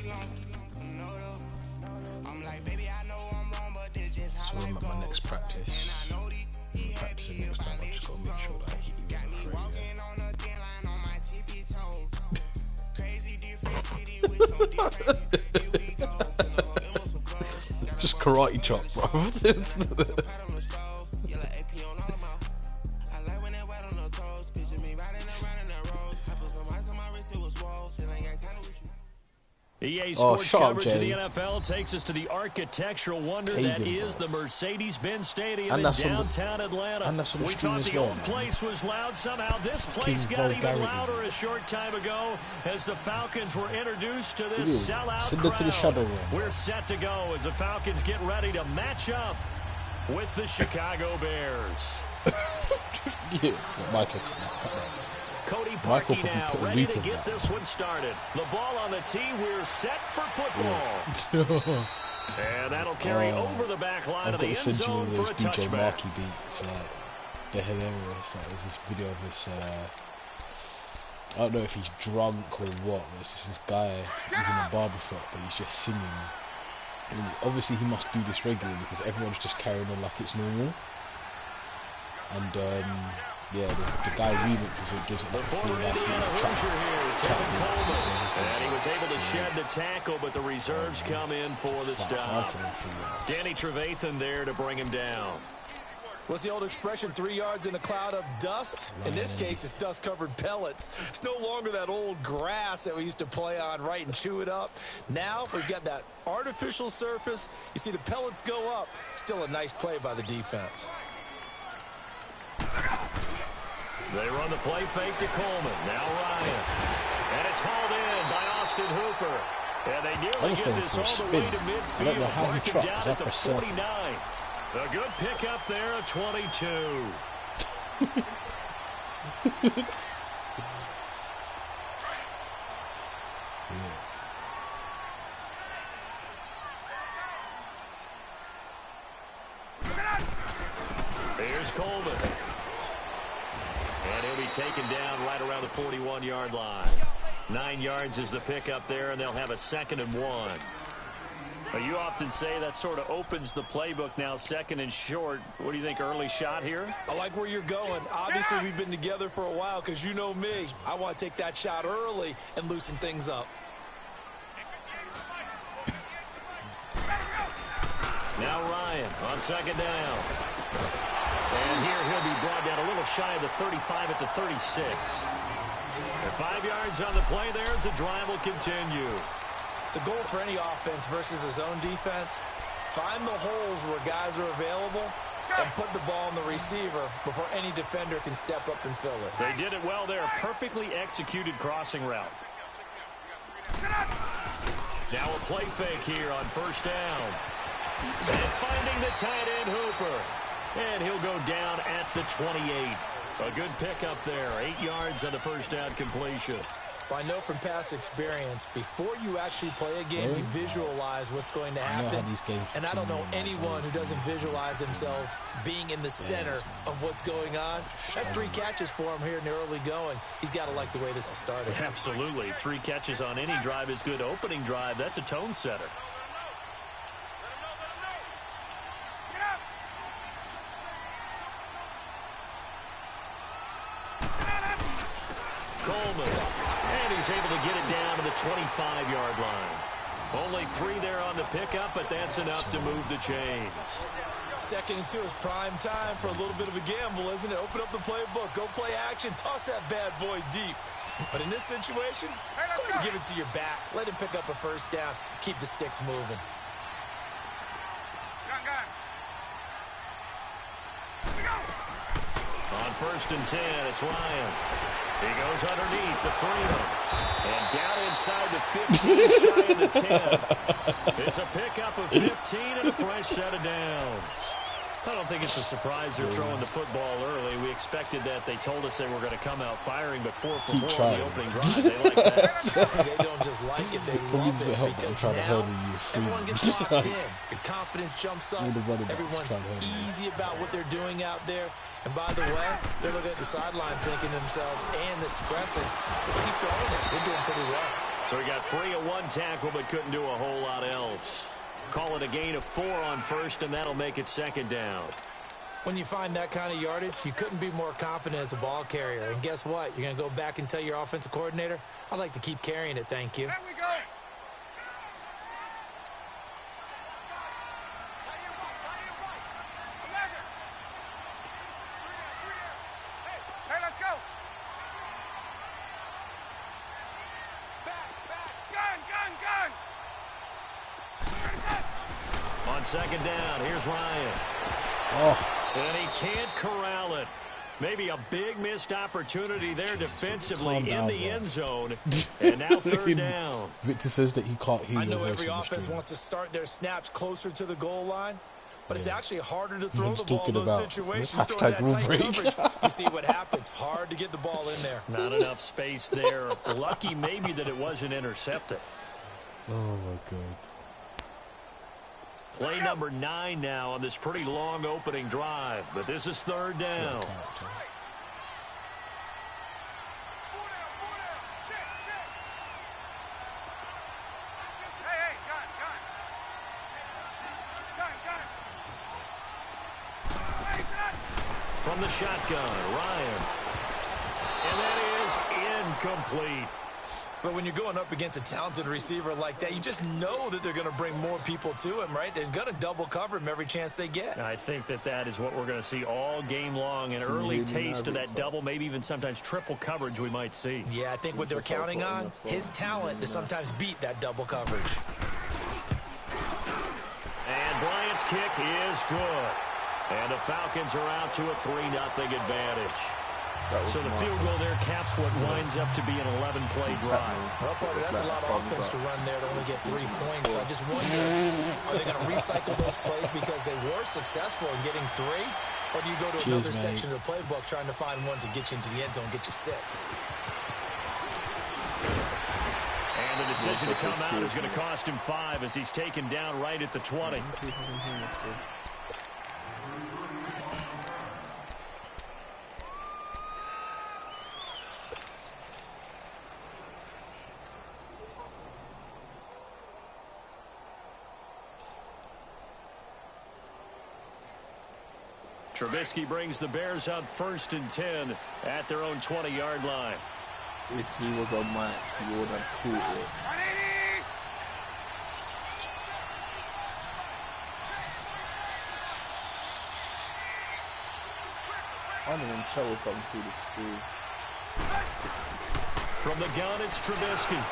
So I'm at my next practice. I'm practicing next time. I just gotta make sure that I hit you in the just karate chop, bro. EA Sports coverage of the NFL takes us to the architectural wonder that is the Mercedes-Benz Stadium in downtown Atlanta. We thought the old place was loud. Somehow this place got even louder a short time ago as the Falcons were introduced to this sellout crowd. We're set to go as the Falcons get ready to match up with the Chicago Bears. Michael, Cody Parkey now, ready to get this one started. The ball on the tee, we're set for football. And that'll carry over the back line of the end zone for a touchback. Markey beats, they're hilarious. There's this video of this, I don't know if he's drunk or what, but it's just this guy, he's in a barbershop, but he's just singing. And obviously he must do this regularly because everyone's just carrying on like it's normal. And yeah, the guy remixes it, gives it like a full last and he was able to shed the tackle, but the reserves come in for the stop. Danny Trevathan there to bring him down. What's the old expression, 3 yards in a cloud of dust? In this case, it's dust-covered pellets. It's no longer that old grass that we used to play on, right, and chew it up. Now we've got that artificial surface. You see the pellets go up. Still a nice play by the defense. They run the play fake to Coleman. Now Ryan. And it's hauled in by Austin Hooper. And they nearly get this all the way to midfield. Marking down at the 49. A good pickup there, a 22. Here's Coleman. And he'll be taken down right around the 41-yard line. 9 yards is the pickup there, and they'll have a 2nd and 1. Well, you often say that sort of opens the playbook now, 2nd and short. What do you think, early shot here? I like where you're going. Obviously, we've been together for a while because you know me. I want to take that shot early and loosen things up. Now Ryan on 2nd down. And here he'll be brought down a little shy of the 35 at the 36. And 5 yards on the play there as the drive will continue. The goal for any offense versus his own defense, find the holes where guys are available and put the ball on the receiver before any defender can step up and fill it. They did it well there. Perfectly executed crossing route. Now a play fake here on 1st down. And finding the tight end Hooper. And he'll go down at the 28. A good pickup there. 8 yards on the 1st down completion. Well, I know from past experience, before you actually play a game, you visualize what's going to happen. And I don't know anyone who doesn't visualize themselves being in the center of what's going on. That's 3 catches for him here in the early going. He's got to like the way this has started. Absolutely. 3 catches on any drive is good. Opening drive, that's a tone setter. Coleman. And he's able to get it down to the 25-yard line. Only 3 there on the pickup, but that's enough to move the chains. 2nd and 2 is prime time for a little bit of a gamble, isn't it? Open up the playbook, go play action, toss that bad boy deep. But in this situation, go ahead and give it to your back. Let him pick up a 1st down. Keep the sticks moving. On 1st and 10, it's Ryan. He goes underneath to Freeman. And down inside the 15, shy of the 10. It's a pickup of 15 and a fresh set of downs. I don't think it's a surprise they're throwing the football early. We expected that. They told us they were going to come out firing, but 4 for 4 on the opening drive. They like that. They don't just like it, they love it, because now everyone gets locked in. Your confidence jumps up. Everyone's easy about what they're doing out there. And by the way, they're looking at the sideline thinking to themselves and expressing, just keep throwing it. We're doing pretty well. So he got free of one tackle but couldn't do a whole lot else. Call it a gain of 4 on first, and that'll make it 2nd down. When you find that kind of yardage, you couldn't be more confident as a ball carrier. And guess what? You're going to go back and tell your offensive coordinator, I'd like to keep carrying it, thank you. There we go. Hey, let's go. Gun. On 2nd down, here's Ryan. Oh. And he can't corral it. Maybe a big missed opportunity there defensively in the end zone. And now 3rd down. Victor says that he can't hear. I know every offense wants to start their snaps closer to the goal line, but it's actually harder to throw the ball in those situations during that tight coverage. You see what happens. Hard to get the ball in there. Not enough space there. Lucky maybe that it wasn't intercepted. Oh, my God. Play number 9 now on this pretty long opening drive, but this is 3rd down. From the shotgun, Ryan. And that is incomplete. But when you're going up against a talented receiver like that, you just know that they're going to bring more people to him, right? They're going to double cover him every chance they get. I think that is what we're going to see all game long. An early taste of that double, maybe even sometimes triple coverage we might see. Yeah, I think what they're counting on, his talent to sometimes beat that double coverage. And Bryant's kick is good. And the Falcons are out to a 3-0 advantage. So the field goal there caps what winds up to be an 11-play drive. Well, Parker, that's a lot of offense to run there to only get 3 points. So I just wonder, are they going to recycle those plays because they were successful in getting 3? Or do you go to another section of the playbook trying to find ones that get you into the end zone and get you 6? And the decision to come out is going to cost him 5 as he's taken down right at the 20. Trubisky brings the Bears up 1st and 10 at their own 20-yard line. If he was on my, he would have scored it. I don't even tell if I'm through the school. From the gun, it's Trubisky.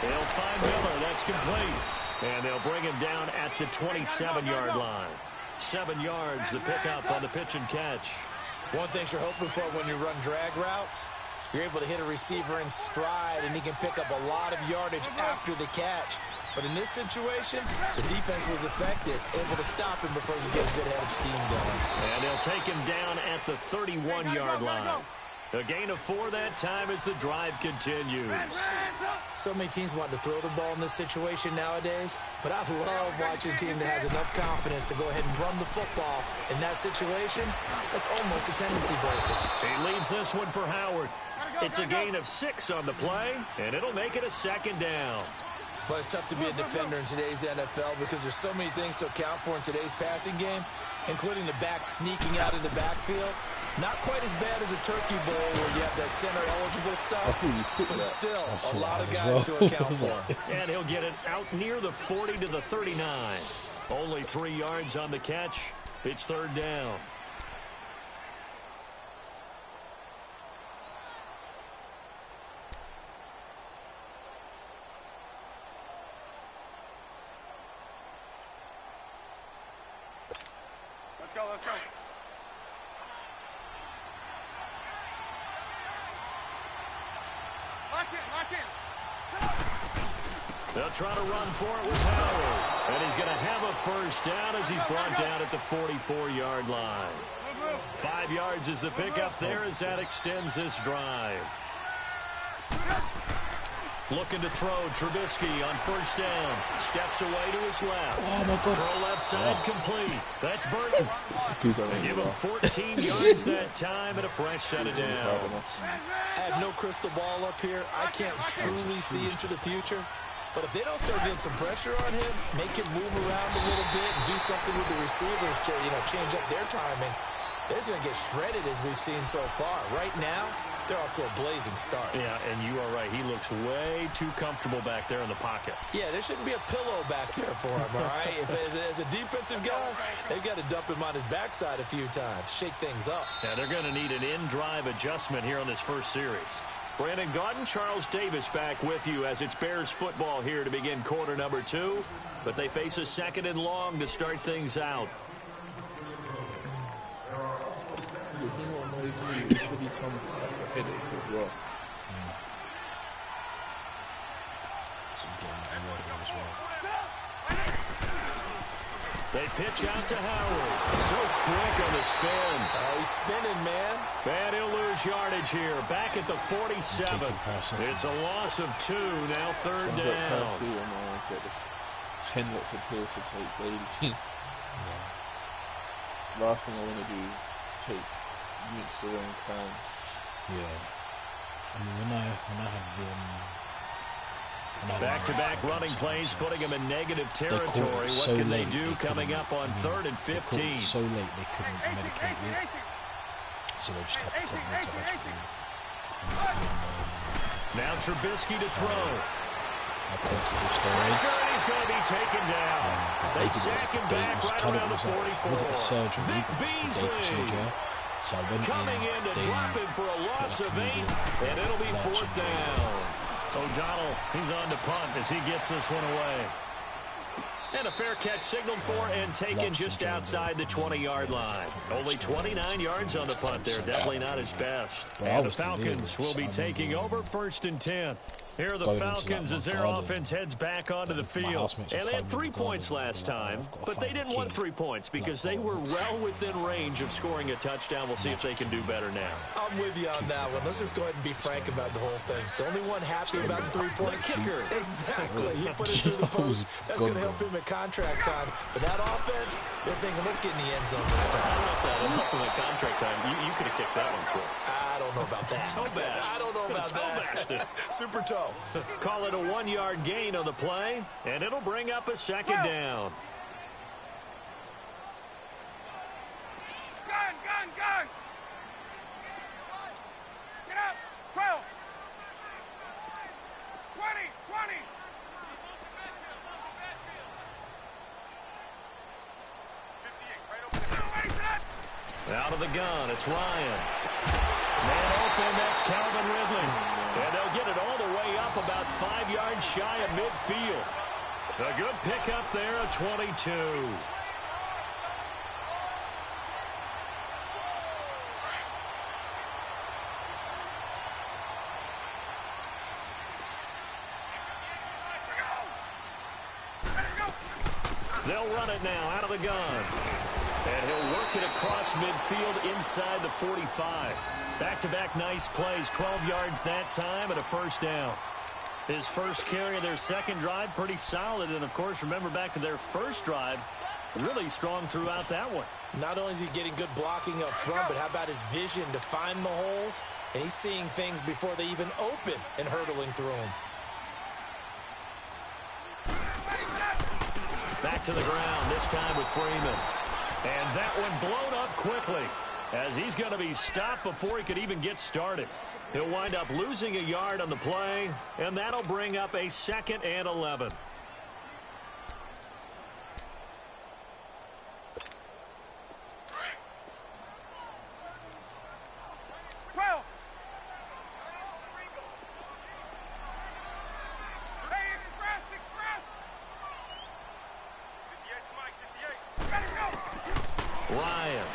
They'll find Miller. That's complete. And they'll bring him down at the 27-yard line. 7 yards, the pickup on the pitch and catch. One thing you're hoping for when you run drag routes, you're able to hit a receiver in stride, and he can pick up a lot of yardage after the catch. But in this situation, the defense was effective, able to stop him before you get a good head of steam going. And they'll take him down at the 31-yard line. A gain of 4 that time as the drive continues. So many teams want to throw the ball in this situation nowadays, but I love watching a team that has enough confidence to go ahead and run the football. In that situation, that's almost a tendency breaker. He leads this one for Howard. It's a gain of 6 on the play, and it'll make it a 2nd down. Well, it's tough to be a defender in today's NFL because there's so many things to account for in today's passing game, including the back sneaking out of the backfield. Not quite as bad as a turkey bowl where you have that center-eligible stuff, but still a lot of guys to account for. And he'll get it out near the 40 to the 39. Only 3 yards on the catch. It's 3rd down. Let's go, let's go. They'll try to run for it with Howard. And he's going to have a 1st down as he's brought down at the 44-yard line. 5 yards is the pickup there as that extends this drive. Looking to throw. Trubisky on first down. Steps away to his left. Oh, my God. Throw left side complete. That's Burton. They give him 14 yards that time and a fresh set of downs. I have no crystal ball up here. I can't truly see into the future. But if they don't start getting some pressure on him, make him move around a little bit, and do something with the receivers to, change up their timing, they're just going to get shredded as we've seen so far. Right now, they're off to a blazing start. Yeah, and you are right. He looks way too comfortable back there in the pocket. Yeah, there shouldn't be a pillow back there for him, all right? As a defensive guy, they've got to dump him on his backside a few times, shake things up. Yeah, they're going to need an in-drive adjustment here on this first series. Brandon Gaudin, Charles Davis back with you as it's Bears football here to begin quarter number 2. But they face a second and long to start things out. They pitch out to Howard. So quick on the spin. He's spinning, man. And he'll lose yardage here. Back at the 47. It's a loss of 2. Now third down. 10 lots of pills to take, baby. Last thing I want to do is take mix the wrong cans. Yeah. I mean, when I have back-to-back running plays, putting him in negative territory. What can they do coming up on 3rd and 15? So late they couldn't medicate it, so they just had to take them to hospital. Now Trubisky to throw. Sure, he's going to be taken down. They sack him back right around the 44. Was it a surgery? Vic Beasley coming in to drop him for a loss of 8, and it'll be 4th down. O'Donnell, he's on to punt as he gets this one away. And a fair catch signaled for and taken just outside the 20-yard line. Only 29 yards on the punt there. Definitely not his best. And the Falcons will be taking over 1st and 10. Here are the Falcons as their offense heads back onto the field. And they had 3 points last time, but they didn't want 3 points because they were well within range of scoring a touchdown. We'll see if they can do better now. I'm with you on that one. Let's just go ahead and be frank about the whole thing. The only one happy about the 3-point kicker. Exactly. He put it through the post. That's going to help him at contract time. But that offense, they're thinking, let's get in the end zone this time. I don't know if that would help him at contract time. You could have kicked that one through. I don't know about that. Toe bash. I don't know about that. Super toe. Call it a 1-yard gain on the play, and it'll bring up a second down. Gun! Get up! 12! 20! Out of the gun, it's Ryan. Man open, that's Calvin Ridley. And they'll get it all the way up about 5 yards shy of midfield. A good pickup there, a 22. They'll run it now out of the gun. And he'll work it across midfield inside the 45. Back-to-back nice plays, 12 yards that time and a first down. His first carry of their second drive, pretty solid. And, of course, remember back to their first drive, really strong throughout that one. Not only is he getting good blocking up front, but how about his vision to find the holes? And he's seeing things before they even open and hurtling through them. Back to the ground, this time with Freeman. And that one blown up quickly as he's going to be stopped before he could even get started. He'll wind up losing a yard on the play, and that'll bring up a 2nd and 11. Ryan.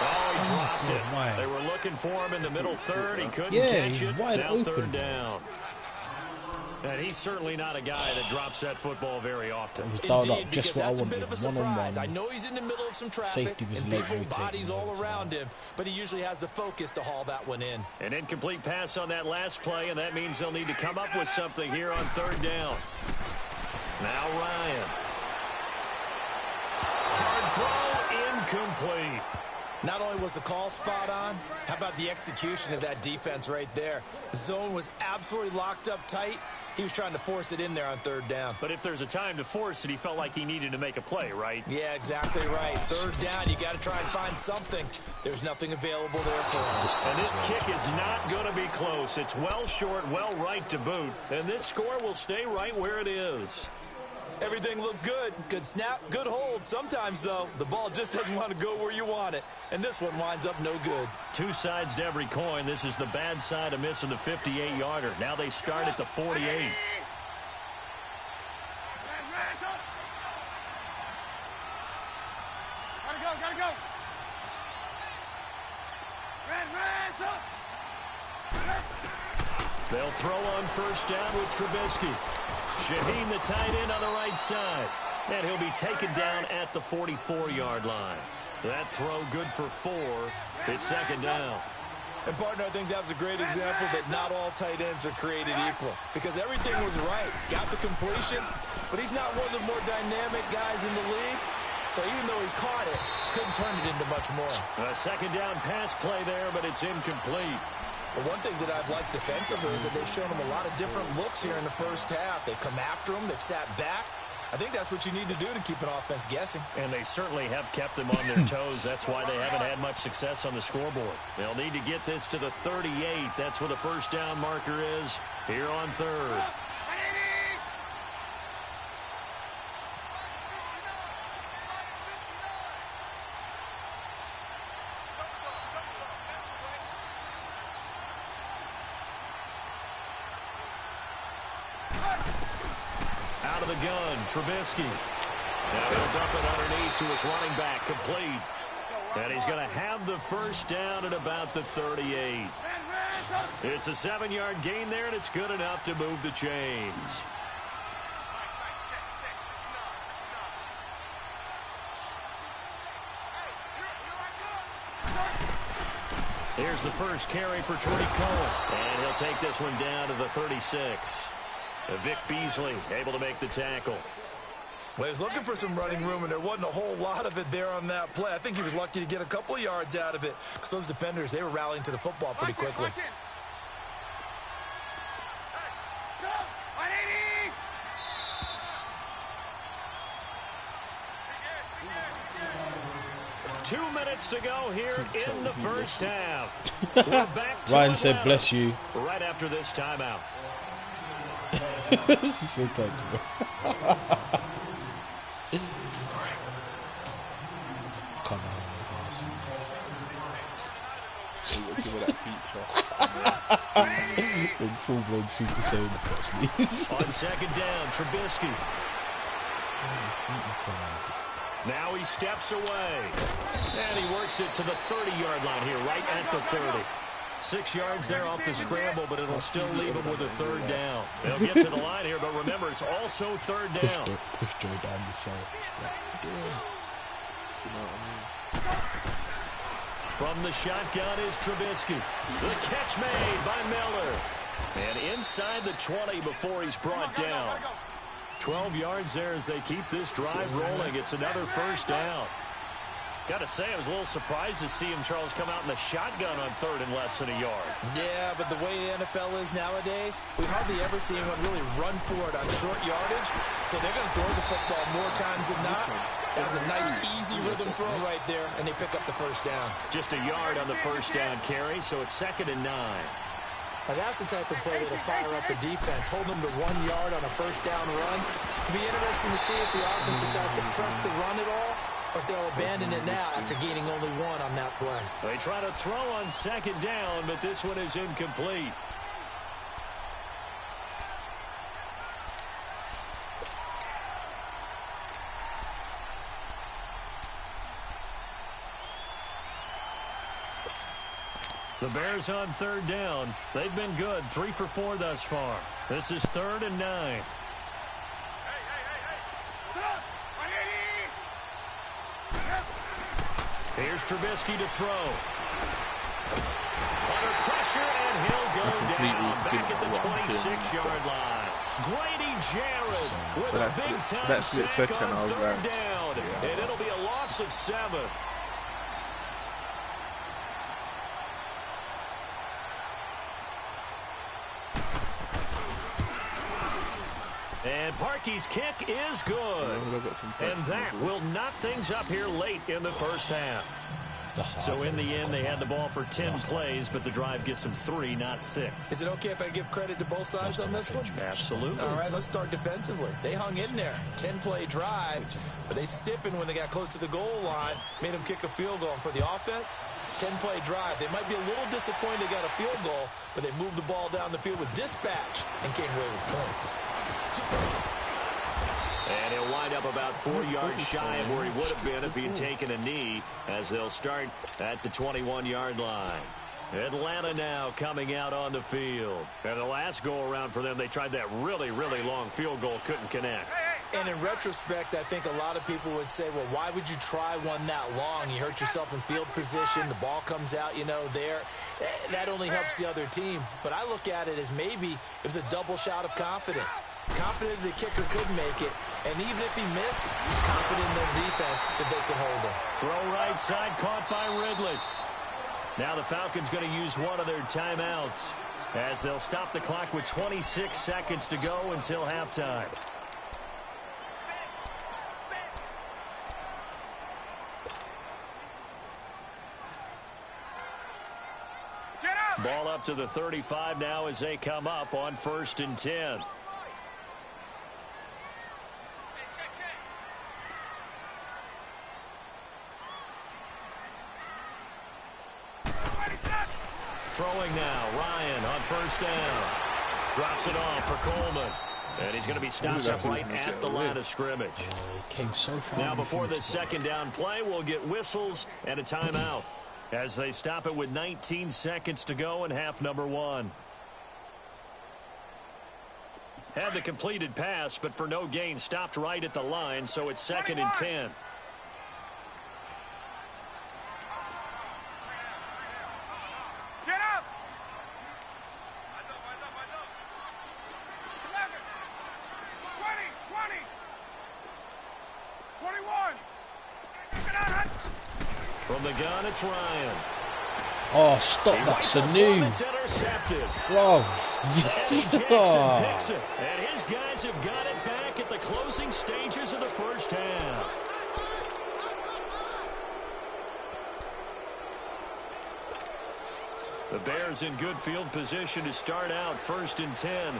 Oh, he dropped it. They were looking for him in the middle third. He couldn't catch it. Now open. 3rd down. And he's certainly not a guy that drops that football very often. Indeed, because that's a bit of a surprise. I know he's in the middle of some traffic and people bodies all around him, but he usually has the focus to haul that one in. An incomplete pass on that last play, and that means they'll need to come up with something here on 3rd down. Now Ryan. Hard throw, incomplete. Not only was the call spot on, how about the execution of that defense right there? The zone was absolutely locked up tight. He was trying to force it in there on 3rd down. But if there's a time to force it, he felt like he needed to make a play, right? Yeah, exactly right. 3rd down, you got to try and find something. There's nothing available there for him. And this kick is not going to be close. It's well short, well right to boot. And this score will stay right where it is. Everything looked good. Good snap, good hold. Sometimes, though, the ball just doesn't want to go where you want it. And this one winds up no good. Two sides to every coin. This is the bad side of missing the 58-yarder. Now they start at the 48. Gotta go. They'll throw on 1st down with Trubisky. Shaheen, the tight end, on the right side. And he'll be taken down at the 44-yard line. That throw good for 4. It's 2nd down. And, partner, I think that was a great example that not all tight ends are created equal. Because everything was right. Got the completion, but he's not one of the more dynamic guys in the league. So even though he caught it, couldn't turn it into much more. A 2nd down pass play there, but it's incomplete. But one thing that I've liked defensively is that they've shown him a lot of different looks here in the first half. They've come after him. They've sat back. I think that's what you need to do to keep an offense guessing. And they certainly have kept them on their toes. That's why they haven't had much success on the scoreboard. They'll need to get this to the 38. That's where the 1st down marker is here on 3rd. Out of the gun, Trubisky. Now he'll dump it underneath to his running back, complete. And he's going to have the 1st down at about the 38. It's a 7-yard gain there, and it's good enough to move the chains. Here's the first carry for Tariq Cohen. And he'll take this one down to the 36. Vic Beasley able to make the tackle. Well, he was looking for some running room, and there wasn't a whole lot of it there on that play. I think he was lucky to get a couple of yards out of it because those defenders, they were rallying to the football pretty quickly. 2 minutes to go here in the first half. We're back to Ryan said, bless you. Right after this timeout. She said thank you. Come on, Give me that feature. in full-blown Super Saiyan Fox News. On 2nd down, Trubisky. Now he steps away. And he works it to the 30-yard line here, right at the 30. 6 yards there off the scramble, but it'll still leave him with a 3rd down. They'll get to the line here, but remember, it's also 3rd down. Push Joe down the side. From the shotgun is Trubisky. The catch made by Miller. And inside the 20 before he's brought down. 12 yards there as they keep this drive rolling. It's another 1st down. Got to say, I was a little surprised to see him, Charles, come out in the shotgun on 3rd and less than a yard. Yeah, but the way the NFL is nowadays, we hardly ever see anyone really run for it on short yardage. So they're going to throw the football more times than not. That was a nice, easy rhythm throw right there, and they pick up the 1st down. Just a yard on the 1st down carry, so it's 2nd and 9. Now that's the type of play that'll fire up the defense. Hold them to 1 yard on a 1st down run. It'll be interesting to see if the offense decides to press the run at all, or if they'll abandon it now after gaining only 1 on that play. They try to throw on 2nd down, but this one is incomplete. The Bears on 3rd down. They've been good, 3 for 4 thus far. This is 3rd and 9. Here's Trubisky to throw. Under pressure, and he'll go down back at the 26-yard line. Grady Jarrett with a big-time sack on 3rd down. And it'll be a loss of 7. And Parkey's kick is good. And that will knock things up here late in the first half. So in the end, they had the ball for 10 plays, but the drive gets them 3, not 6. Is it okay if I give credit to both sides on this one? Absolutely. All right, let's start defensively. They hung in there. 10-play drive, but they stiffened when they got close to the goal line, made them kick a field goal. And for the offense, 10-play drive. They might be a little disappointed they got a field goal, but they moved the ball down the field with dispatch and came away with points. And he'll wind up about 4 yards shy of where he would have been if he had taken a knee, as they'll start at the 21-yard line. Atlanta now coming out on the field. And the last go-around for them, they tried that really, really long field goal, couldn't connect. And in retrospect, I think a lot of people would say, well, why would you try one that long? You hurt yourself in field position. The ball comes out, you know, there. That only helps the other team. But I look at it as maybe it was a double shot of confidence. Confident the kicker could make it. And even if he missed, confident in their defense that they could hold him. Throw right side, caught by Ridley. Now the Falcons going to use one of their timeouts as they'll stop the clock with 26 seconds to go until halftime. Ball up to the 35 now as they come up on 1st and 10. Throwing now, Ryan on 1st down. Drops it off for Coleman. And he's going to be stopped up right at the line of scrimmage. He came so far. Now before this 2nd down play, we'll get whistles and a timeout as they stop it with 19 seconds to go in half number 1. Had the completed pass, but for no gain, stopped right at the line, so it's 2nd and 10. From the gun, it's Ryan. Oh, stop that, Sanu. Bro. Jackson picks it, and his guys have got it back at the closing stages of the first half. The Bears in good field position to start out 1st and 10.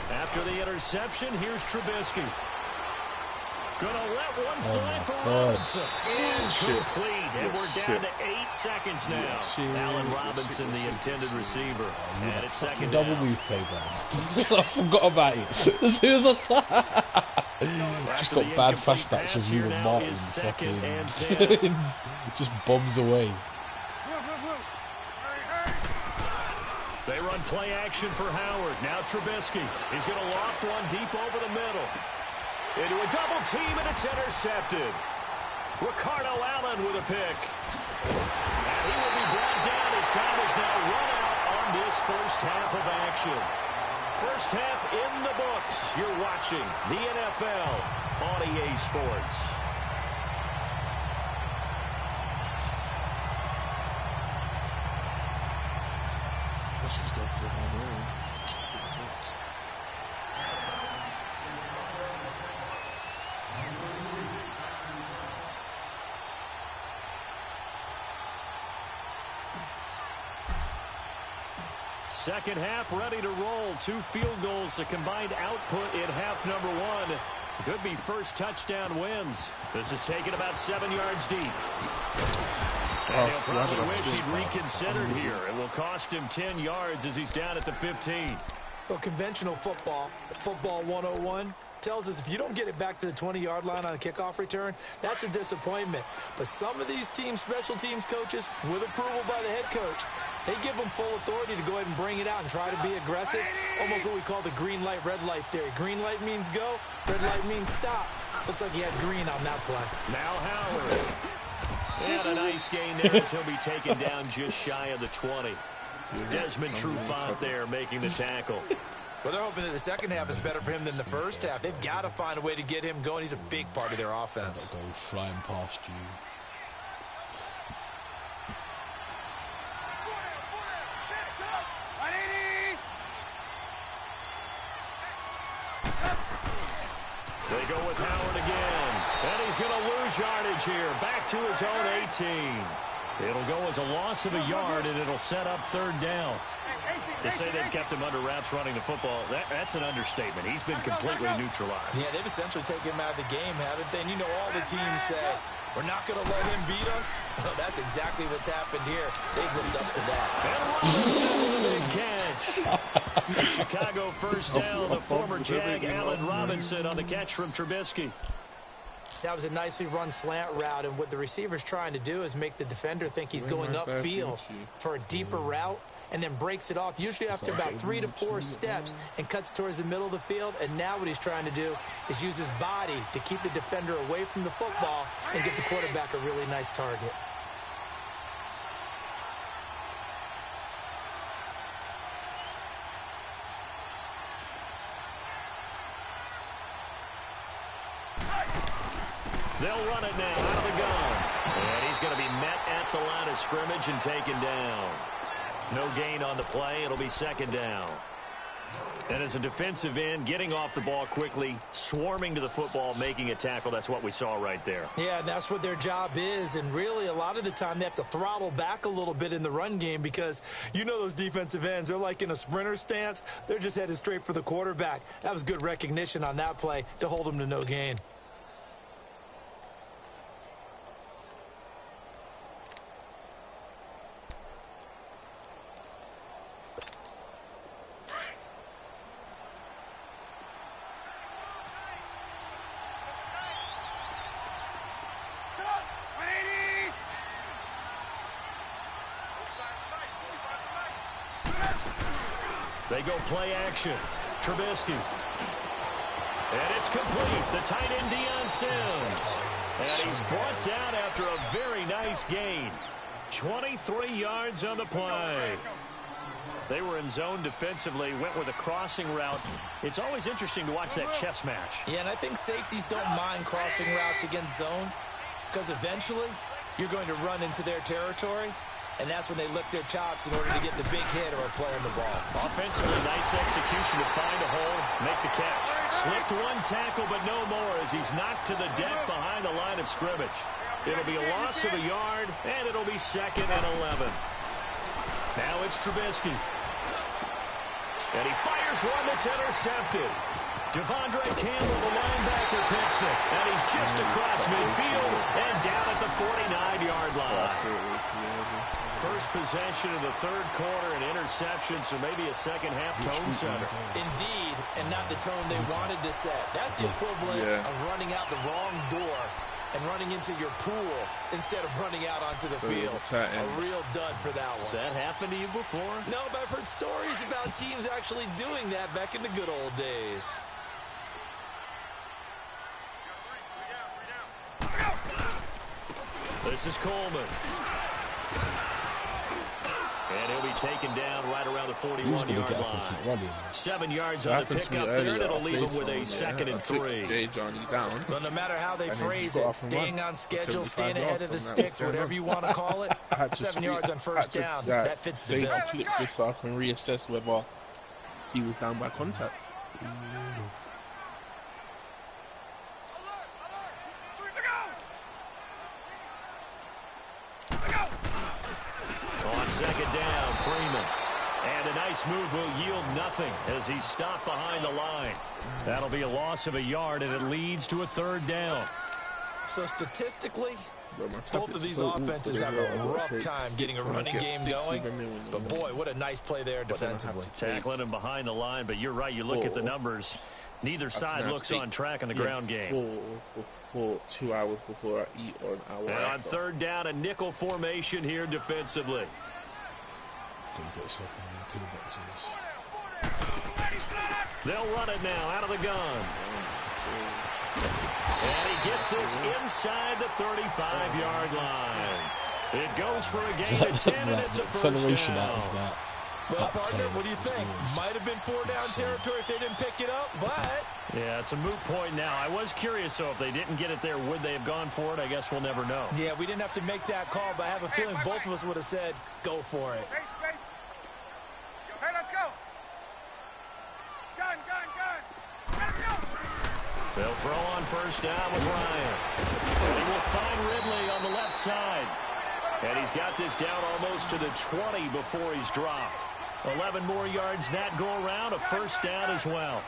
After the interception, here's Trubisky. Gonna let one fly for Robinson. Incomplete. And we're down to 8 seconds now. Allen Robinson, the intended receiver. And it's 2nd down. Double move play, man. I forgot about it. As soon as I saw just got bad flashbacks of you and Martin fucking just bombs away. They run play action for Howard. Now Trubisky. He's going to loft one deep over the middle. Into a double team, and it's intercepted. Ricardo Allen with a pick. And he will be brought down as time is now run out on this first half of action. First half in the books. You're watching the NFL on EA Sports. Second half ready to roll. 2 field goals, the combined output in half number 1. Could be first touchdown wins. This is taken about 7 yards deep. And he'll probably wish he'd reconsidered here. It will cost him 10 yards as he's down at the 15. Well, conventional football 101, tells us if you don't get it back to the 20-yard line on a kickoff return, that's a disappointment. But some of these special teams coaches, with approval by the head coach, they give them full authority to go ahead and bring it out and try to be aggressive. Almost what we call the green light, red light theory. Green light means go, red light means stop. Looks like he had green on that play. Now Howard. And a nice gain there as he'll be taken down just shy of the 20. Desmond Trufant there making the tackle. Well, they're hoping that the second half is better for him than the first half. They've got to find a way to get him going. He's a big part of their offense. Go flying past you. They go with Howard again. And he's going to lose yardage here. Back to his own 18. It'll go as a loss of a yard, and it'll set up third down. To say they've kept him under wraps running the football, that's an understatement. He's been completely neutralized. Yeah, they've essentially taken him out of the game, haven't they? And you know all the teams say, we're not going to let him beat us. Well, that's exactly what's happened here. They've lived up to that. And Robinson with a big catch. Chicago first down, the former Jag, Allen Robinson on the catch from Trubisky. That was a nicely run slant route, and what the receiver's trying to do is make the defender think he's going upfield for a deeper route, and then breaks it off, usually after about 3 to 4 steps, and cuts towards the middle of the field. And now what he's trying to do is use his body to keep the defender away from the football and get the quarterback a really nice target. They'll run it now out of the gun. And he's going to be met at the line of scrimmage and taken down. No gain on the play. It'll be second down. And as a defensive end, getting off the ball quickly, swarming to the football, making a tackle, that's what we saw right there. Yeah, and that's what their job is. And really, a lot of the time, they have to throttle back a little bit in the run game because you know those defensive ends, they're like in a sprinter stance. They're just headed straight for the quarterback. That was good recognition on that play to hold them to no gain. They go play action. Trubisky. And it's complete. The tight end, Deion Sims. And he's brought down after a very nice gain. 23 yards on the play. They were in zone defensively, went with a crossing route. It's always interesting to watch that chess match. Yeah, and I think safeties don't mind crossing routes against zone because eventually you're going to run into their territory. And that's when they lick their chops in order to get the big hit or a play on the ball. Offensively, nice execution to find a hole, make the catch. Slipped one tackle, but no more as he's knocked to the deck behind the line of scrimmage. It'll be a loss of a yard, and it'll be second and 11. Now it's Trubisky. And he fires one that's intercepted. Devondre Campbell, the linebacker, picks it. And he's just across midfield and down at the 49-yard line. First possession of the third quarter, an interception, so maybe a second-half tone setter. Indeed, and not the tone they wanted to set. That's the equivalent of running out the wrong door and running into your pool instead of running out onto the field. A real dud for that one. Has that happened to you before? No, but I've heard stories about teams actually doing that back in the good old days. This is Coleman. And he'll be taken down right around the 41-yard line. 7 yards on the pickup there, and it'll leave him with a second and 3. Well, no matter how they phrase it, staying on schedule, staying ahead of the sticks, whatever you want to call it, 7 yards on first down, that fits the bill. Just so I can reassess whether he was down by contact. On second down, Freeman. And a nice move will yield nothing as he's stopped behind the line. That'll be a loss of a yard, and it leads to a third down. So statistically, both of these offenses have a rough time getting a running game going. But boy, what a nice play there defensively. Tackling him behind the line, but you're right. You look at the numbers. Neither side looks on track in the ground game. For 2 hours before I eat, or an hour and after. On third down, a nickel formation here defensively. They'll run it now out of the gun. And he gets this inside the 35-yard line. It goes for a gain of 10, and it's a first down. Well, partner, what do you think? Might have been 4-down territory if they didn't pick it up, but... Yeah, it's a moot point now. I was curious, so if they didn't get it there, would they have gone for it? I guess we'll never know. Yeah, we didn't have to make that call, but I have a feeling both of us would have said, go for it. Space. Hey, let's go. Gun. Let's go. They'll throw on first down with Ryan. And he will find Ridley on the left side. And he's got this down almost to the 20 before he's dropped. 11 more yards that go around, a first down as well.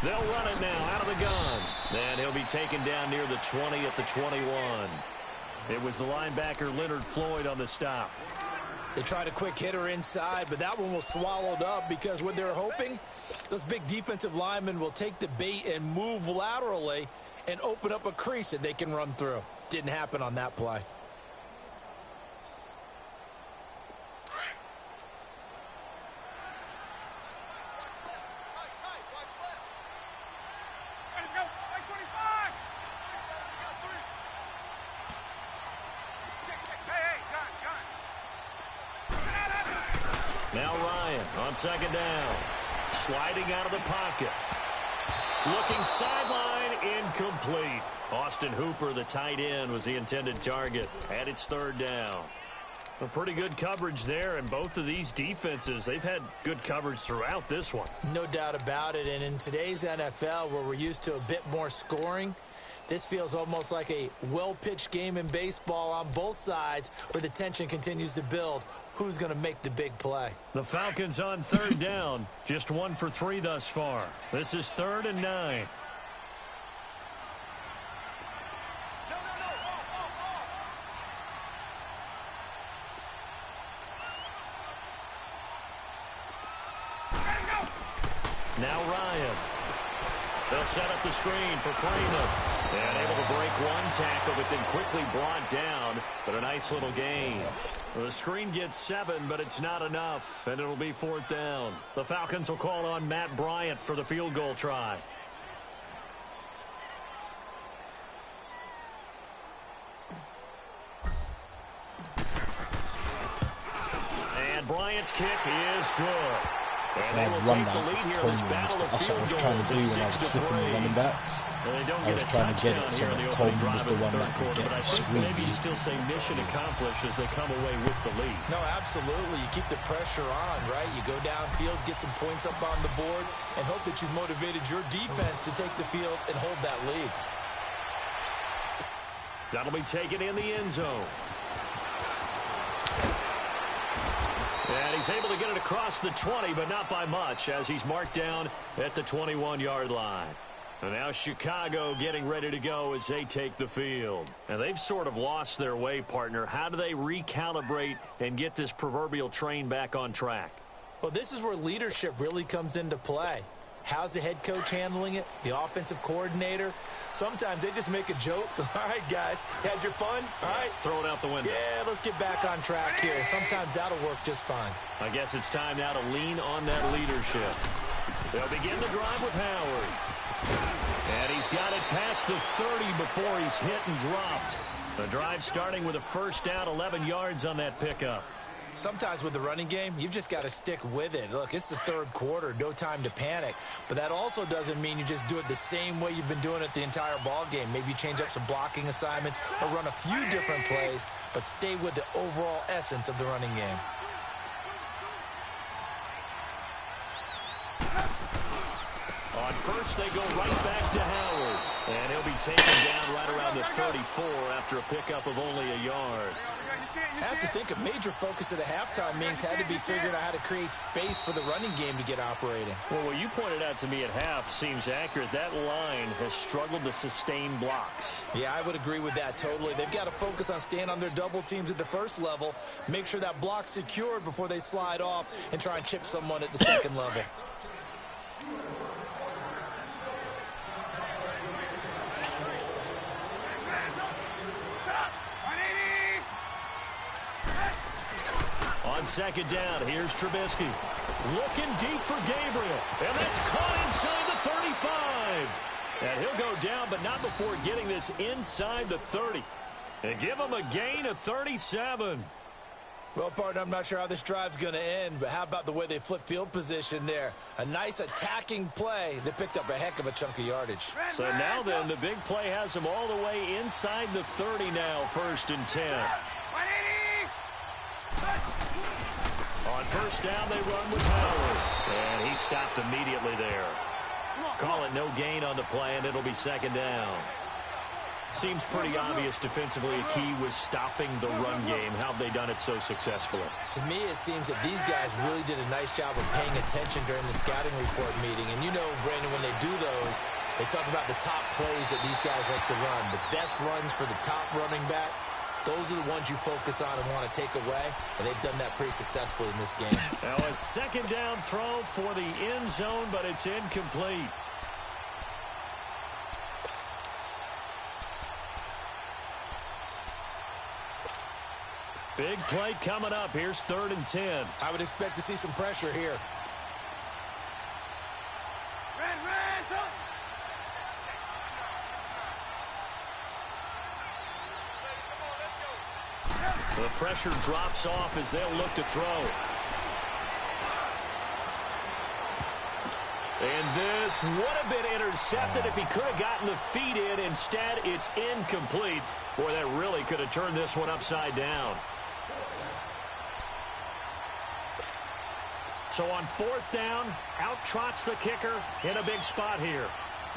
They'll run it now out of the gun. And he'll be taken down near the 20 at the 21. It was the linebacker Leonard Floyd on the stop. They tried a quick hitter inside, but that one was swallowed up because what they're hoping, those big defensive linemen will take the bait and move laterally and open up a crease that they can run through. Didn't happen on that play. Now Ryan on second down. Sliding out of the pocket. Looking sideline, incomplete. Austin Hooper, the tight end, was the intended target. And it's third down. A pretty good coverage there, and both of these defenses, they've had good coverage throughout this one. No doubt about it, and in today's NFL, where we're used to a bit more scoring, this feels almost like a well-pitched game in baseball on both sides where the tension continues to build. Who's going to make the big play? The Falcons on third down, just 1 for 3 thus far. This is 3rd and 9. Now Ryan. They'll set up the screen for Freeman. And able to break one tackle, but then quickly brought down. But a nice little gain. The screen gets 7, but it's not enough. And it'll be 4th down. The Falcons will call on Matt Bryant for the field goal try. And Bryant's kick is good. And they will take the lead here in this battle of field goals. It's 6-3. They don't get a touchdown here in the opening drive of the third quarter, but I think maybe you still say mission accomplished as they come away with the lead. No, absolutely. You keep the pressure on, right? You go downfield, get some points up on the board, and hope that you've motivated your defense to take the field and hold that lead. That'll be taken in the end zone. And he's able to get it across the 20, but not by much, as he's marked down at the 21-yard line. And now Chicago getting ready to go as they take the field. And they've sort of lost their way, partner. How do they recalibrate and get this proverbial train back on track? Well, this is where leadership really comes into play. How's the head coach handling it? The offensive coordinator? Sometimes they just make a joke. All right, guys, had your fun? All right. Throw it out the window. Yeah, let's get back on track here. And sometimes that'll work just fine. I guess it's time now to lean on that leadership. They'll begin the drive with Howard. And he's got it past the 30 before he's hit and dropped. The drive starting with a first down, 11 yards on that pickup. Sometimes with the running game, you've just got to stick with it. Look, it's the third quarter, no time to panic. But that also doesn't mean you just do it the same way you've been doing it the entire ball game. Maybe change up some blocking assignments or run a few different plays, but stay with the overall essence of the running game. On first, they go right back to Howard. And he'll be taken down right around the 34 after a pickup of only a yard. I have to think a major focus at the halftime means had to be figuring out how to create space for the running game to get operating. Well, what you pointed out to me at half seems accurate. That line has struggled to sustain blocks. Yeah, I would agree with that totally. They've got to focus on staying on their double teams at the first level, make sure that block's secured before they slide off and try and chip someone at the second level. On second down, here's Trubisky. Looking deep for Gabriel. And that's caught inside the 35. And he'll go down, but not before getting this inside the 30. And give him a gain of 37. Well, partner, I'm not sure how this drive's going to end, but how about the way they flip field position there? A nice attacking play. They picked up a heck of a chunk of yardage. So now then, the big play has them all the way inside the 30 now, 1st and 10. On first down, they run with Howard. And he stopped immediately there. Call it no gain on the play, and it'll be 2nd down. Seems pretty obvious defensively a key was stopping the run game. How have they done it so successfully? To me, it seems that these guys really did a nice job of paying attention during the scouting report meeting. And you know, Brandon, when they do those, they talk about the top plays that these guys like to run. The best runs for the top running back. Those are the ones you focus on and want to take away, and they've done that pretty successfully in this game. Now a 2nd down throw for the end zone, but it's incomplete. Big play coming up. Here's 3rd and 10. I would expect to see some pressure here. The pressure drops off as they'll look to throw. And this would have been intercepted if he could have gotten the feet in. Instead, it's incomplete. Boy, that really could have turned this one upside down. So on 4th down, out trots the kicker in a big spot here.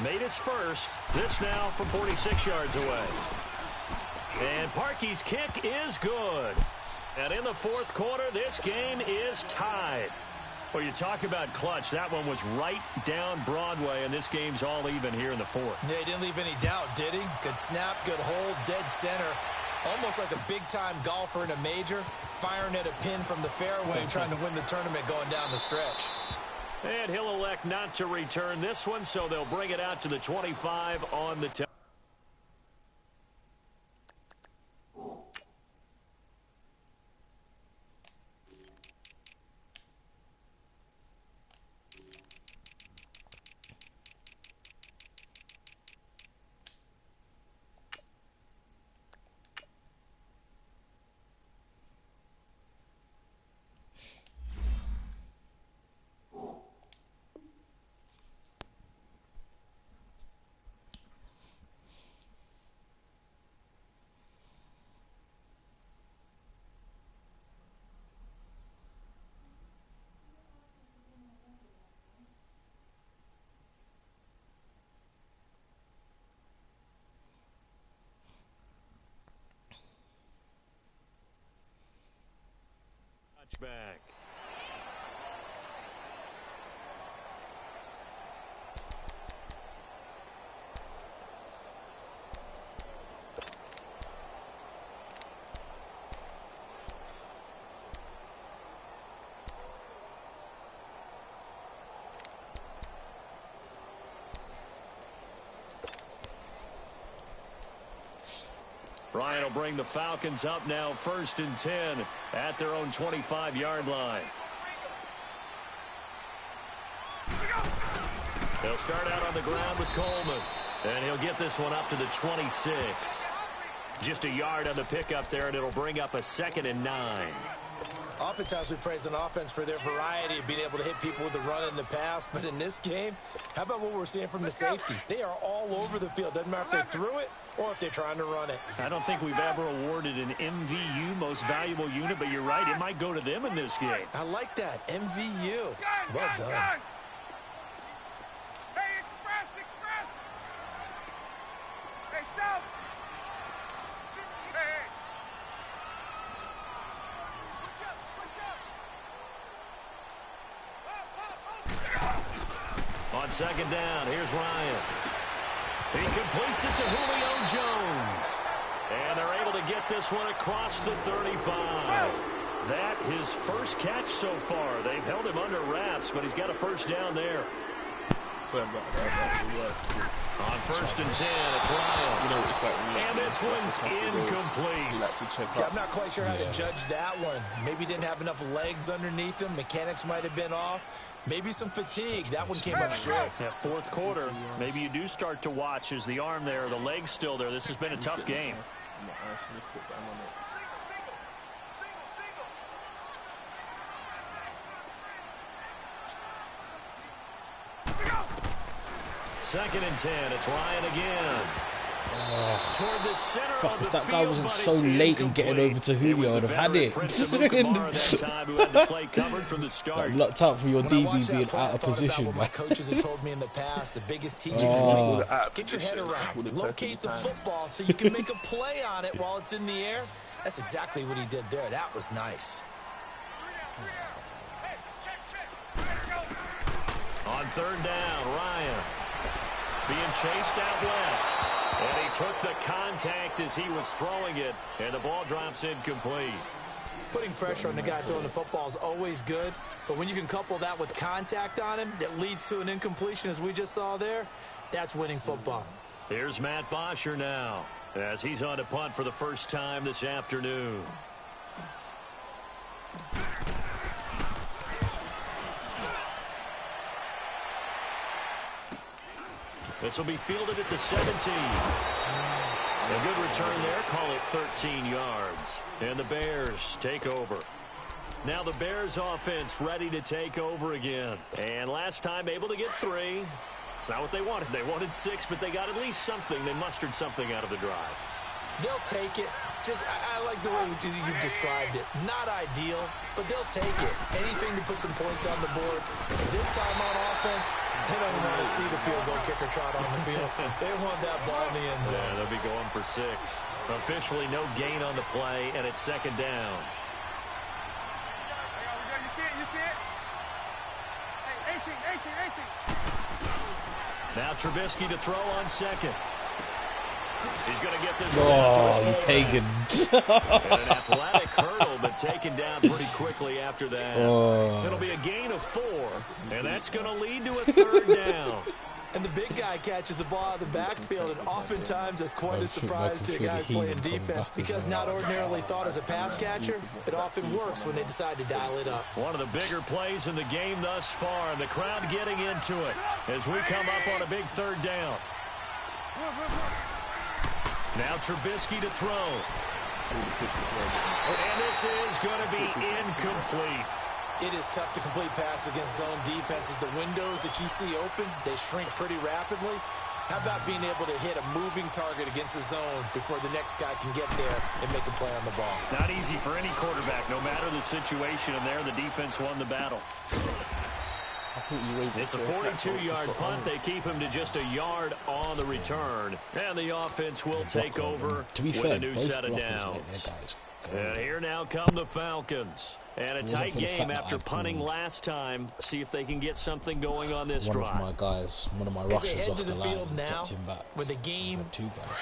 Made his first. This now from 46 yards away. And Parkey's kick is good. And in the 4th quarter, this game is tied. Well, you talk about clutch. That one was right down Broadway, and this game's all even here in the 4th. Yeah, he didn't leave any doubt, did he? Good snap, good hold, dead center. Almost like a big-time golfer in a major, firing at a pin from the fairway, trying to win the tournament going down the stretch. And he'll elect not to return this one, so they'll bring it out to the 25 on the 10. Back. Ryan will bring the Falcons up now 1st and 10 at their own 25-yard line. They'll start out on the ground with Coleman. And he'll get this one up to the 26. Just a yard on the pickup there, and it'll bring up a 2nd and 9. Oftentimes we praise an offense for their variety of being able to hit people with the run in the pass. But in this game, how about what we're seeing from the safeties? They are all over the field. Doesn't matter if they threw it or if they're trying to run it. I don't think we've ever awarded an MVU, most valuable unit, but you're right. It might go to them in this game. I like that. MVU. Well done. second down. Here's Ryan. He completes it to Julio Jones. And they're able to get this one across the 35. That his first catch so far. They've held him under wraps, but he's got a first down there. On first and 10, it's Ryan. And this one's incomplete. Yeah, I'm not quite sure how to judge that one. Maybe didn't have enough legs underneath him. Mechanics might have been off. Maybe some fatigue. That one came up short. Yeah, fourth quarter, maybe you do start to watch as the arm there, the leg's still there. This has been a tough game. Second and 10, it's Ryan again. Toward the center Fuck, of if the that guy field, wasn't but so it's late in getting over to Julio, I'd have had it. That time who had to play covered from the start. Like, lucked out for your DB being play, out of position, what man. my coaches have told me in the past, the biggest teaching is get your head around, locate the football so you can make a play on it while it's in the air. That's exactly what he did there. That was nice. On third down, Ryan being chased out left. And he took the contact as he was throwing it, and the ball drops incomplete. Putting pressure on the guy throwing the football is always good, but when you can couple that with contact on him that leads to an incompletion, as we just saw there, that's winning football. Here's Matt Bosher now, as he's on to punt for the first time this afternoon. This will be fielded at the 17. A good return there. Call it 13 yards. And the Bears take over. Now the Bears offense ready to take over again. And last time able to get 3. It's not what they wanted. They wanted 6, but they got at least something. They mustered something out of the drive. They'll take it. I like the way you've described it. Not ideal, but they'll take it. Anything to put some points on the board. This time on offense, they don't want to see the field goal kicker trot on the field. They want that ball in the end zone. Yeah, they'll be going for 6. Officially no gain on the play, and it's second down. You see it? You see it? Hey, 18. Now Trubisky to throw on second. He's going to get this. Oh, you pagan. And an athletic hurdle, but taken down pretty quickly after that. It'll be a gain of 4, and that's going to lead to a third down. And the big guy catches the ball out of the backfield, and oftentimes that's quite a surprise to guys playing defense because not ordinarily thought as a pass catcher, it often works when they decide to dial it up. One of the bigger plays in the game thus far, and the crowd getting into it as we come up on a big third down. Now Trubisky to throw. And this is going to be incomplete. It is tough to complete passes against zone defenses. The windows that you see open, they shrink pretty rapidly. How about being able to hit a moving target against a zone before the next guy can get there and make a play on the ball? Not easy for any quarterback, no matter the situation, and there the defense won the battle. It's a 42-yard punt. They keep him to just a yard on the return. And the offense will take over with a new set of downs. And here now come the Falcons. And a tight game after punting last time. See if they can get something going on this drive. One of my guys, one of my rushers rushers off the field now, with the game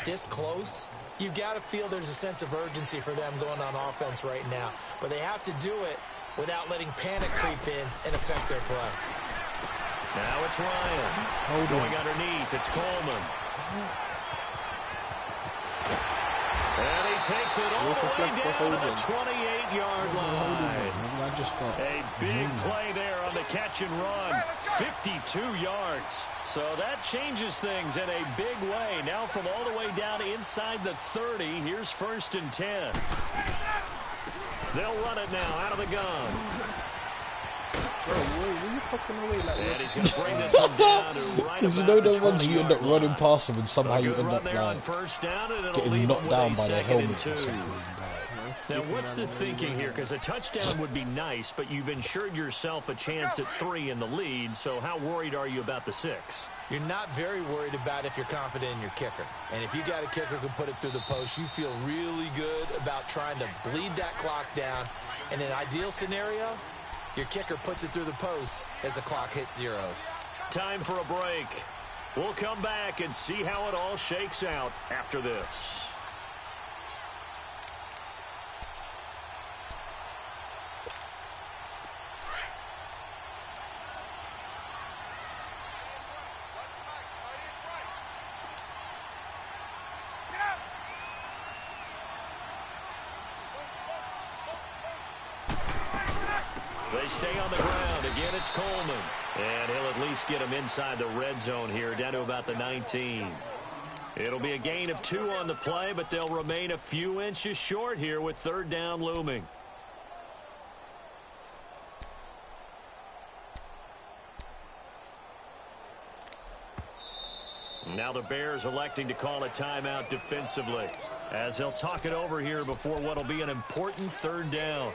this close, you've got to feel there's a sense of urgency for them going on offense right now. But they have to do it without letting panic creep in and affect their play. Now it's Ryan. Going underneath, it's Coleman. And he takes it all the way down to the 28-yard line. A big play there on the catch and run. 52 yards. So that changes things in a big way. Now from all the way down inside the 30, here's first and 10. They'll run it now out of the gun. And he's going to bring this one down to right because you know the ones you end up running past them and somehow you end up like getting knocked down by their helmet or something. Now what's the thinking here? Because a touchdown would be nice, but you've ensured yourself a chance at 3 in the lead, so how worried are you about the 6? You're not very worried about if you're confident in your kicker. And if you got a kicker who can put it through the post, you feel really good about trying to bleed that clock down. In an ideal scenario, your kicker puts it through the post as the clock hits zeros. Time for a break. We'll come back and see how it all shakes out after this. They stay on the ground. Again, it's Coleman. And he'll at least get him inside the red zone here, down to about the 19. It'll be a gain of 2 on the play, but they'll remain a few inches short here with third down looming. Now the Bears electing to call a timeout defensively, as they'll talk it over here before what will be an important third down.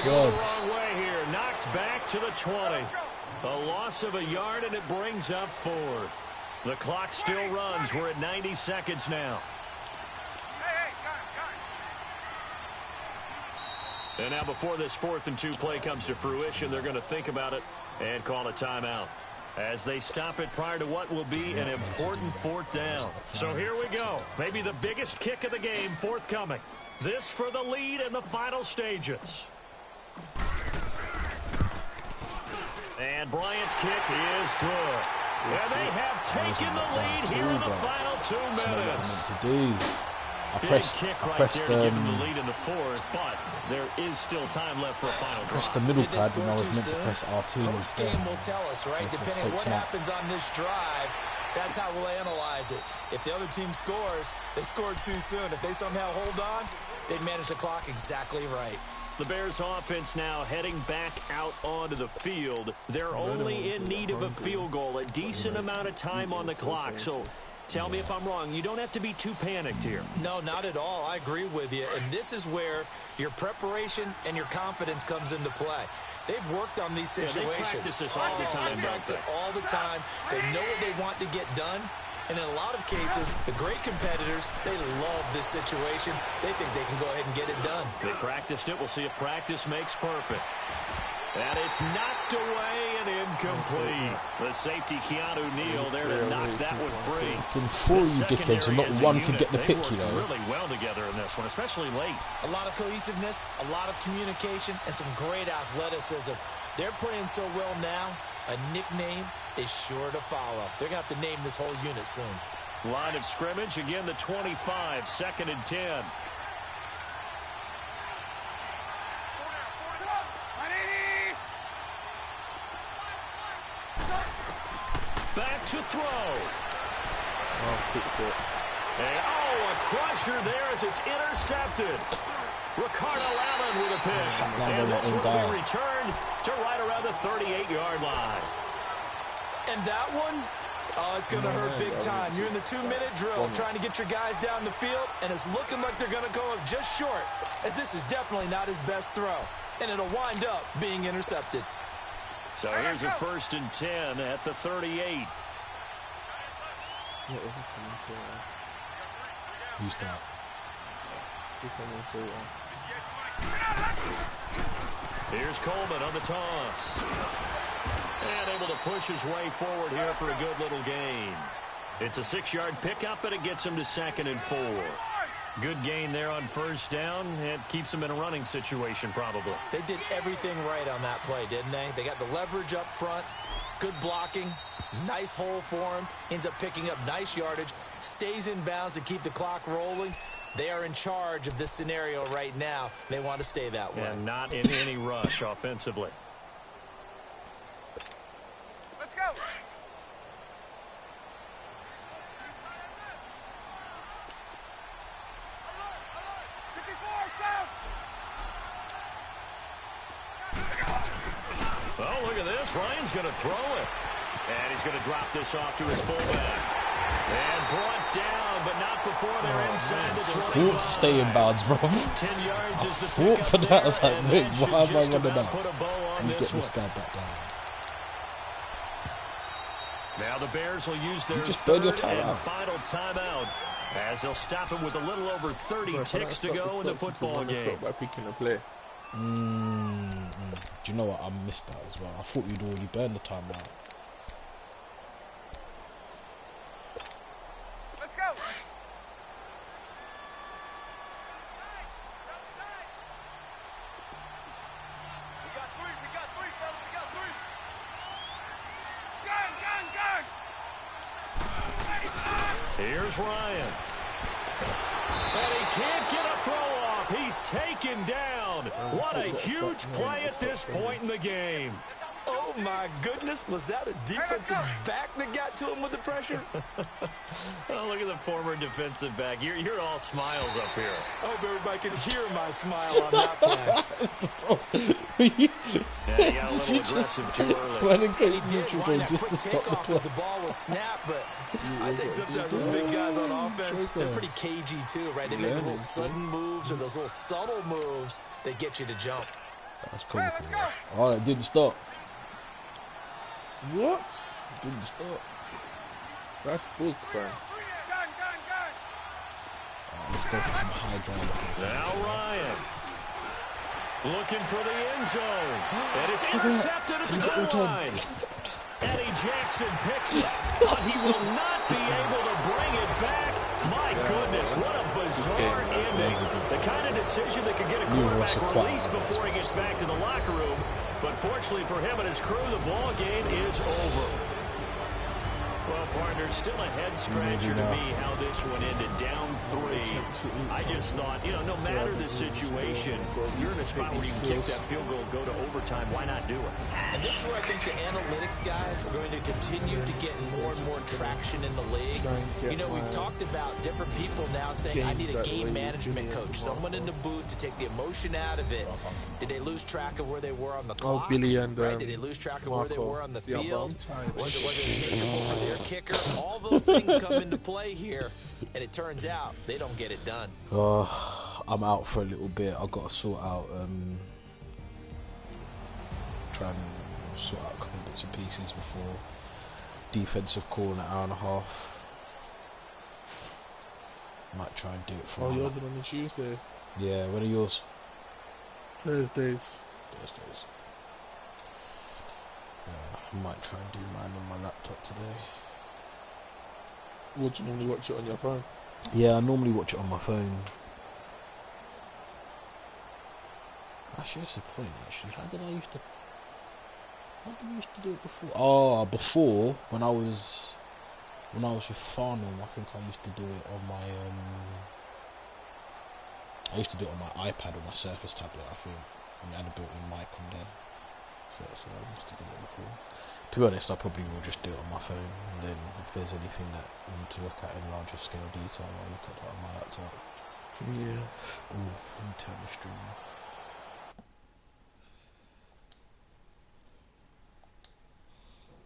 Wrong way here. Knocked back to the 20. A loss of a yard, and it brings up 4th. The clock still runs. We're at 90 seconds now. And now before this 4th and 2 play comes to fruition, they're going to think about it and call a timeout, as they stop it prior to what will be an important 4th down. So here we go. Maybe the biggest kick of the game forthcoming. This for the lead in the final stages. And Bryant's kick is good. And they have taken the lead here in the final 2 minutes. I pressed to give them the lead in the 4th, but there is still time left for a final drive. Press the middle pad when I was meant to press R2. Post game will tell us, right? Depending on what happens on this drive, that's how we'll analyze it. If the other team scores, they scored too soon. If they somehow hold on, they'd manage the clock exactly right. The Bears offense now heading back out onto the field. They're only in need of a field goal, a decent amount of time on the clock. So tell me if I'm wrong. You don't have to be too panicked here. No, not at all. I agree with you. And this is where your preparation and your confidence comes into play. They've worked on these situations. They practice this all the time. They practice it all the time. They know what they want to get done. And in a lot of cases, the great competitors, they love this situation. They think they can go ahead and get it done. They practiced it. We'll see if practice makes perfect. And it's knocked away and incomplete. The safety, Keanu Neal, there to knock that one free. For you dickheads, and not one can get the pick, you know. Really well together in this one, especially late. A lot of cohesiveness, a lot of communication, and some great athleticism. They're playing so well now, a nickname is sure to follow. They're going to have to name this whole unit soon. Line of scrimmage, again the 25, 2nd and 10. Back to throw. And, a crusher there as it's intercepted. Ricardo Allen with a pick. And this one will be returned to right around the 38-yard line. And that one, it's going to hurt big time. You're in the 2-minute drill trying to get your guys down the field, and it's looking like they're going to go up just short, as this is definitely not his best throw. And it'll wind up being intercepted. So here's a 1st and 10 at the 38. Who's that? Here's Coleman on the toss. And able to push his way forward here for a good little gain. It's a 6-yard pickup, and it gets him to 2nd and 4. Good gain there on 1st down. It keeps them in a running situation, probably. They did everything right on that play, didn't they? They got the leverage up front, good blocking, nice hole for him, ends up picking up nice yardage, stays in bounds to keep the clock rolling. They are in charge of this scenario right now. They want to stay that way. And not in any rush offensively. Let's go. Oh, look at this. Ryan's going to throw it. And he's going to drop this off to his fullback. And brought down, but not before they're inside the 25. Thought stay in bounds, bro. 10 yards is the Thought pickup for that. I was there, like, and wait, that why am should I just running about out? put a bow on And this get this one. guy back down. Now the Bears will use their just burn your third time and out. final timeout as they'll stop it with a little over 30 ticks to go in the football game. By picking a play. Do you know what? I missed that as well. I thought you'd already burned the timeout. Let's go. We got three, fellas. We got three. Gun. Here's Ryan. And he can't get a throw off. He's taken down. What a huge play at this point in the game. Oh, my goodness. Was that a defensive back that got to him with the pressure? Oh, look at the former defensive back. You're all smiles up here. I hope everybody can hear my smile on that play. Yeah, he got a little aggressive too early. He did wind that quick takeoff as the ball was snapped, but I think sometimes those big guys on offense, they're pretty cagey too, right? They make those little sudden moves or those little subtle moves that get you to jump. That's cool. Oh, it didn't stop. What? It didn't stop. That's big, fam. Gun. Let's go for some high drive. Now Ryan. Looking for the end zone. And it's intercepted at the goal line. Eddie Jackson picks it. But he will not be able to bring it back. My goodness, what a bizarre ending. The kind of decision that could get a quarterback released before he gets back to the locker room. But fortunately for him and his crew, the ball game is over. Well, partner, still a head-scratcher to me how this one ended, down 3. I just thought, no matter the situation, you're in a spot where you can kick that field goal, go to overtime. Why not do it? And this is where I think the analytics guys are going to continue to get more and more traction in the league. We've talked about different people now saying, I need a game management coach, someone in the booth to take the emotion out of it. Did they lose track of where they were on the clock? Billy and, right? Did they lose track of where they were on the field? Was it makeable for their kicker? All those things come into play here, and it turns out they don't get it done. I'm out for a little bit. I've got to sort out, try and sort out a couple bits and pieces before defensive call in an hour and a half. Might try and do it for. Oh, you're on the Tuesday. Yeah, when are yours? Thursdays. I might try and do mine on my laptop today. Would you normally watch it on your phone? Yeah, I normally watch it on my phone. Actually, that's the point. Actually, how did I used to do it before? Oh, before when I was with Farnham, I think I used to do it on my I used to do it on my iPad or my Surface tablet. I think, and I had a built-in mic on there. So that's what I used to do it before. To be honest, I probably will just do it on my phone, and then if there's anything that I need to look at in larger scale detail, I'll look at that on my laptop. Yeah. Ooh, let me turn the stream off.